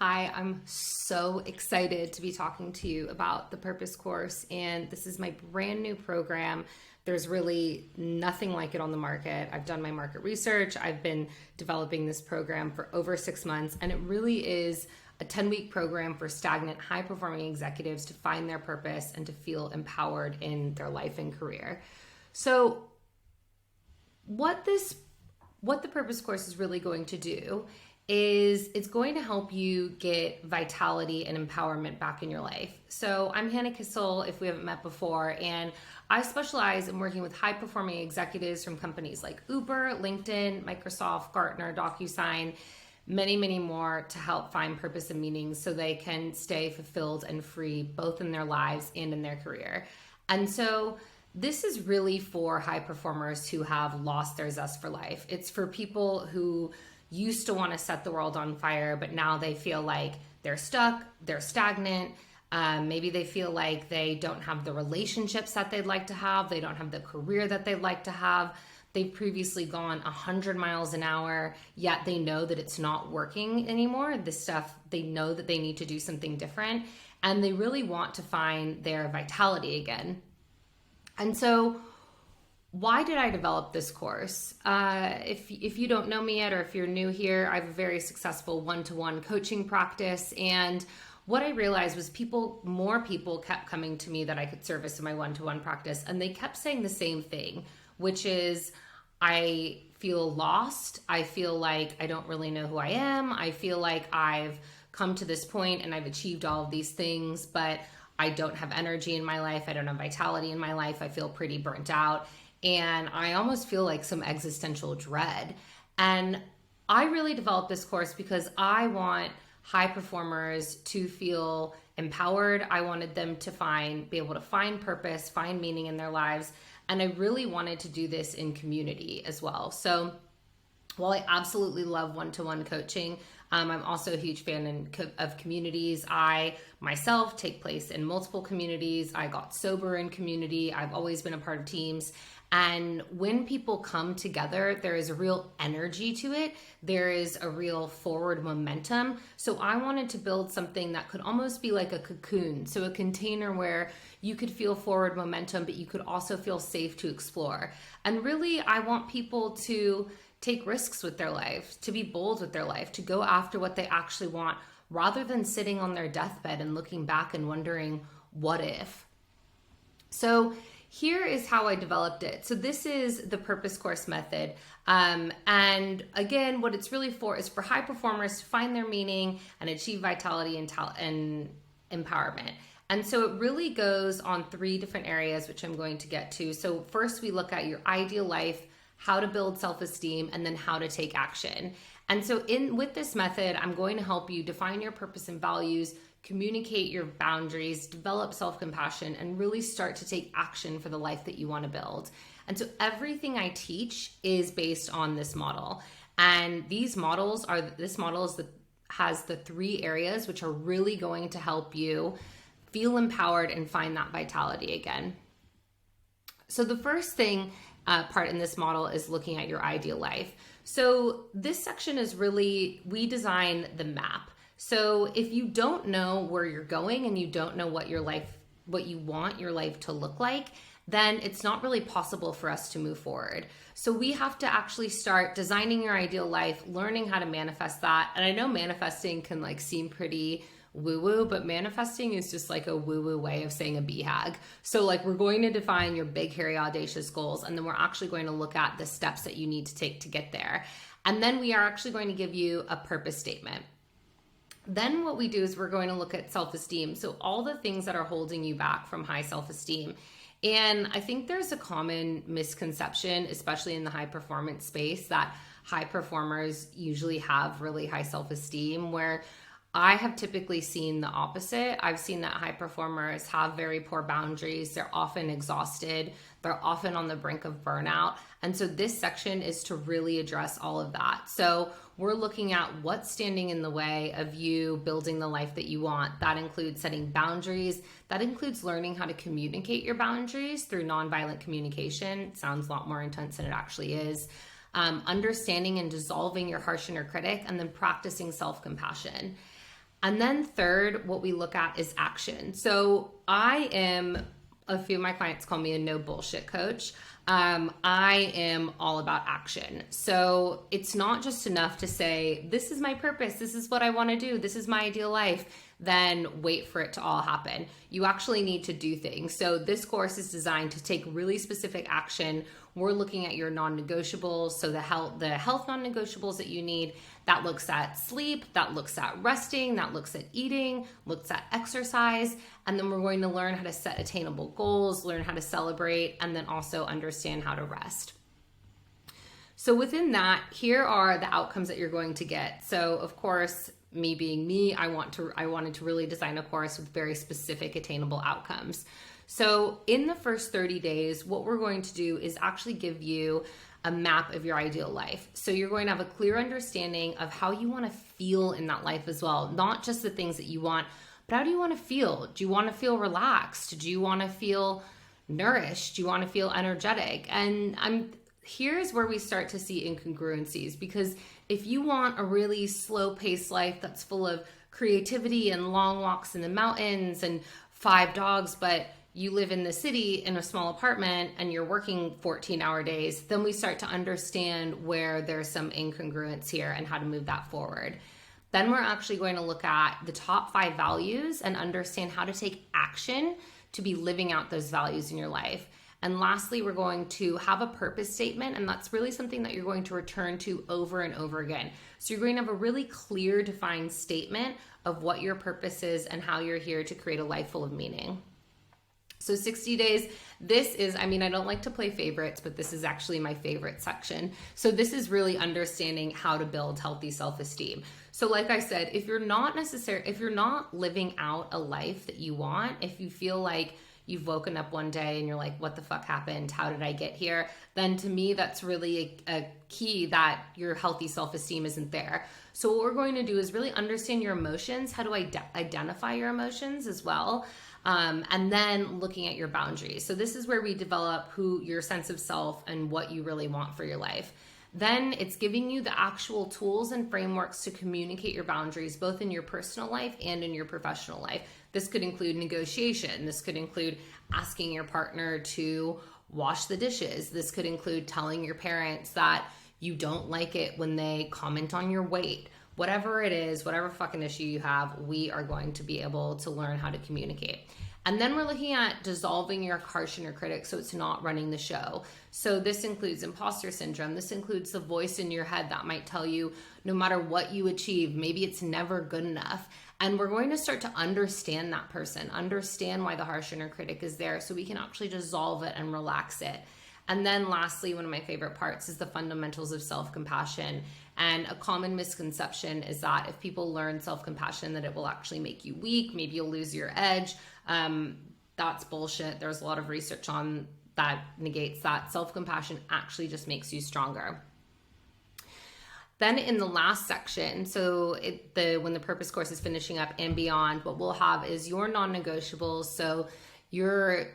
Hi, I'm so excited to be talking to you about the Purpose Course, and this is my brand new program. There's really nothing like it on the market. I've done my market research. I've been developing this program for over 6 months, and it really is a 10-week program for stagnant, high-performing executives to find their purpose and to feel empowered in their life and career. So what the Purpose Course is really going to do is it's going to help you get vitality and empowerment back in your life. So I'm Hannah Kissel, if we haven't met before, and I specialize in working with high-performing executives from companies like Uber, LinkedIn, Microsoft, Gartner, DocuSign, many, many more to help find purpose and meaning so they can stay fulfilled and free both in their lives and in their career. And so this is really for high performers who have lost their zest for life. It's for people who used to want to set the world on fire, but now they feel like they're stuck, they're stagnant. Maybe they feel like they don't have the relationships that they'd like to have. They don't have the career that they'd like to have. They've previously gone 100 miles an hour, yet they know that it's not working anymore. This stuff, they know that they need to do something different, and they really want to find their vitality again. And so why did I develop this course? If you don't know me yet, or if you're new here, I have a very successful one-to-one coaching practice. And what I realized was more people kept coming to me that I could service in my one-to-one practice. And they kept saying the same thing, which is, I feel lost. I feel like I don't really know who I am. I feel like I've come to this point and I've achieved all of these things, but I don't have energy in my life. I don't have vitality in my life. I feel pretty burnt out. And I almost feel like some existential dread. And I really developed this course because I want high performers to feel empowered. I wanted them to be able to find purpose, find meaning in their lives. And I really wanted to do this in community as well. So while I absolutely love one-to-one coaching, I'm also a huge fan of communities. I myself take place in multiple communities. I got sober in community. I've always been a part of teams. And when people come together, there is a real energy to it. There is a real forward momentum. So I wanted to build something that could almost be like a cocoon. So a container where you could feel forward momentum, but you could also feel safe to explore. And really, I want people to take risks with their life, to be bold with their life, to go after what they actually want, rather than sitting on their deathbed and looking back and wondering, what if? So here is how I developed it. So this is the Purpose Course method. And again, what it's really for is for high performers to find their meaning and achieve vitality and empowerment. And so it really goes on 3 different areas, which I'm going to get to. So first we look at your ideal life, how to build self-esteem, and then how to take action. And so with this method, I'm going to help you define your purpose and values, communicate your boundaries, develop self-compassion, and really start to take action for the life that you want to build. And so everything I teach is based on this model. And this model has the 3 areas which are really going to help you feel empowered and find that vitality again. So the first part in this model is looking at your ideal life. So this section is really, we design the map. So if you don't know where you're going and you don't know what you want your life to look like, then it's not really possible for us to move forward. So we have to actually start designing your ideal life, learning how to manifest that. And I know manifesting can seem pretty woo-woo, but manifesting is just like a woo-woo way of saying a BHAG. So we're going to define your big, hairy, audacious goals, and then we're actually going to look at the steps that you need to take to get there. And then we are actually going to give you a purpose statement. Then what we do is we're going to look at self-esteem. So all the things that are holding you back from high self-esteem. And I think there's a common misconception, especially in the high performance space, that high performers usually have really high self-esteem, where I have typically seen the opposite. I've seen that high performers have very poor boundaries. They're often exhausted. They're often on the brink of burnout. And so this section is to really address all of that. So we're looking at what's standing in the way of you building the life that you want. That includes setting boundaries. That includes learning how to communicate your boundaries through nonviolent communication. It sounds a lot more intense than it actually is. Understanding and dissolving your harsh inner critic, and then practicing self-compassion. And then third, what we look at is action. So a few of my clients call me a no bullshit coach. I am all about action. So it's not just enough to say, this is my purpose, this is what I want to do, this is my ideal life, then wait for it to all happen. You actually need to do things. So this course is designed to take really specific action. We're looking at your non-negotiables, so the health non-negotiables that you need. That looks at sleep, that looks at resting, that looks at eating, looks at exercise, and then we're going to learn how to set attainable goals, learn how to celebrate, and then also understand how to rest. So within that, here are the outcomes that you're going to get. So of course, me being me, I wanted to really design a course with very specific attainable outcomes. So in the first 30 days, what we're going to do is actually give you a map of your ideal life. So you're going to have a clear understanding of how you want to feel in that life as well. Not just the things that you want, but how do you want to feel? Do you want to feel relaxed? Do you want to feel nourished? Do you want to feel energetic? And here's where we start to see incongruencies, because if you want a really slow-paced life that's full of creativity and long walks in the mountains and 5 dogs, but you live in the city in a small apartment and you're working 14-hour days, then we start to understand where there's some incongruence here and how to move that forward. Then we're actually going to look at the top 5 values and understand how to take action to be living out those values in your life. And lastly, we're going to have a purpose statement, and that's really something that you're going to return to over and over again. So you're going to have a really clear, defined statement of what your purpose is and how you're here to create a life full of meaning. So 60 days, I don't like to play favorites, but this is actually my favorite section. So this is really understanding how to build healthy self-esteem. So like I said, if you're not living out a life that you want, if you feel like you've woken up one day and you're like, what the fuck happened? How did I get here? Then to me, that's really a key that your healthy self-esteem isn't there. So what we're going to do is really understand your emotions, how to identify your emotions as well. And then looking at your boundaries. So this is where we develop your sense of self and what you really want for your life. Then it's giving you the actual tools and frameworks to communicate your boundaries, both in your personal life and in your professional life. This could include negotiation. This could include asking your partner to wash the dishes. This could include telling your parents that you don't like it when they comment on your weight. Whatever it is, whatever fucking issue you have, we are going to be able to learn how to communicate. And then we're looking at dissolving your harsh inner critic so it's not running the show. So this includes imposter syndrome. This includes the voice in your head that might tell you no matter what you achieve, maybe it's never good enough. And we're going to start to understand that person, understand why the harsh inner critic is there so we can actually dissolve it and relax it. And then lastly, one of my favorite parts is the fundamentals of self-compassion. And a common misconception is that if people learn self-compassion, that it will actually make you weak. Maybe you'll lose your edge. That's bullshit. There's a lot of research on that negates that. Self-compassion actually just makes you stronger. Then in the last section, so when the purpose course is finishing up and beyond, what we'll have is your non-negotiables. So your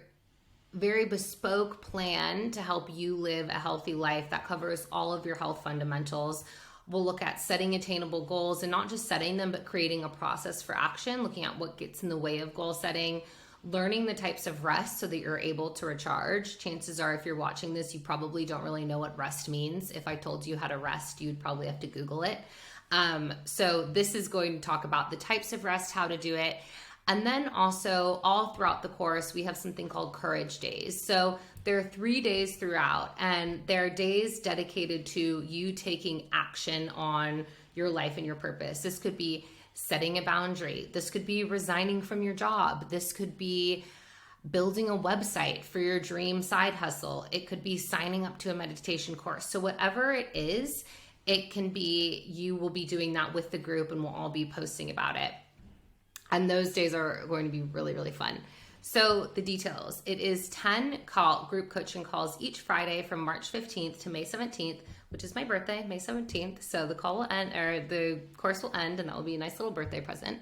very bespoke plan to help you live a healthy life that covers all of your health fundamentals. We'll look at setting attainable goals and not just setting them, but creating a process for action, looking at what gets in the way of goal setting, learning the types of rest so that you're able to recharge. Chances are if you're watching this, you probably don't really know what rest means. If I told you how to rest, you'd probably have to Google it. So this is going to talk about the types of rest, how to do it. And then also all throughout the course, we have something called Courage Days. So there are 3 days throughout, and they're days dedicated to you taking action on your life and your purpose. This could be setting a boundary. This could be resigning from your job. This could be building a website for your dream side hustle. It could be signing up to a meditation course. So whatever it is, it can be, you will be doing that with the group and we'll all be posting about it. And those days are going to be really, really fun. So the details, it is 10 group coaching calls each Friday from March 15th to May 17th, which is my birthday, May 17th. So the call will end, or the course will end, and that will be a nice little birthday present.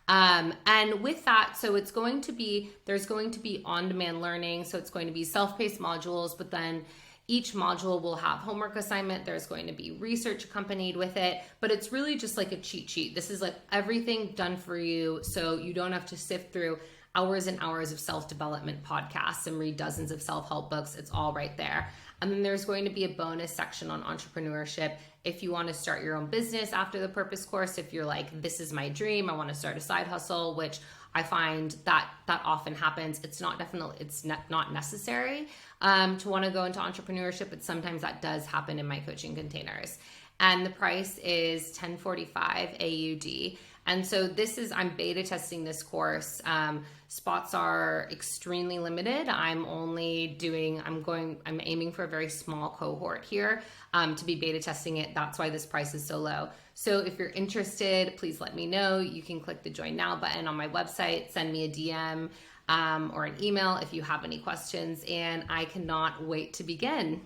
And with that, so there's going to be on-demand learning. So it's going to be self-paced modules, but then Each module will have homework assignment. There's going to be research accompanied with it, but it's really just like a cheat sheet. This is like everything done for you, so you don't have to sift through hours and hours of self-development podcasts and read dozens of self-help books. It's all right there. And then there's going to be a bonus section on entrepreneurship. If you want to start your own business after the purpose course, if you're like, this is my dream, I want to start a side hustle, which I find that often happens. It's not necessary to want to go into entrepreneurship, but sometimes that does happen in my coaching containers. And the price is $1045 AUD. And so I'm beta testing this course. Spots are extremely limited. I'm aiming for a very small cohort here to be beta testing it. That's why this price is so low. So if you're interested, please let me know. You can click the join now button on my website, send me a DM or an email if you have any questions, and I cannot wait to begin.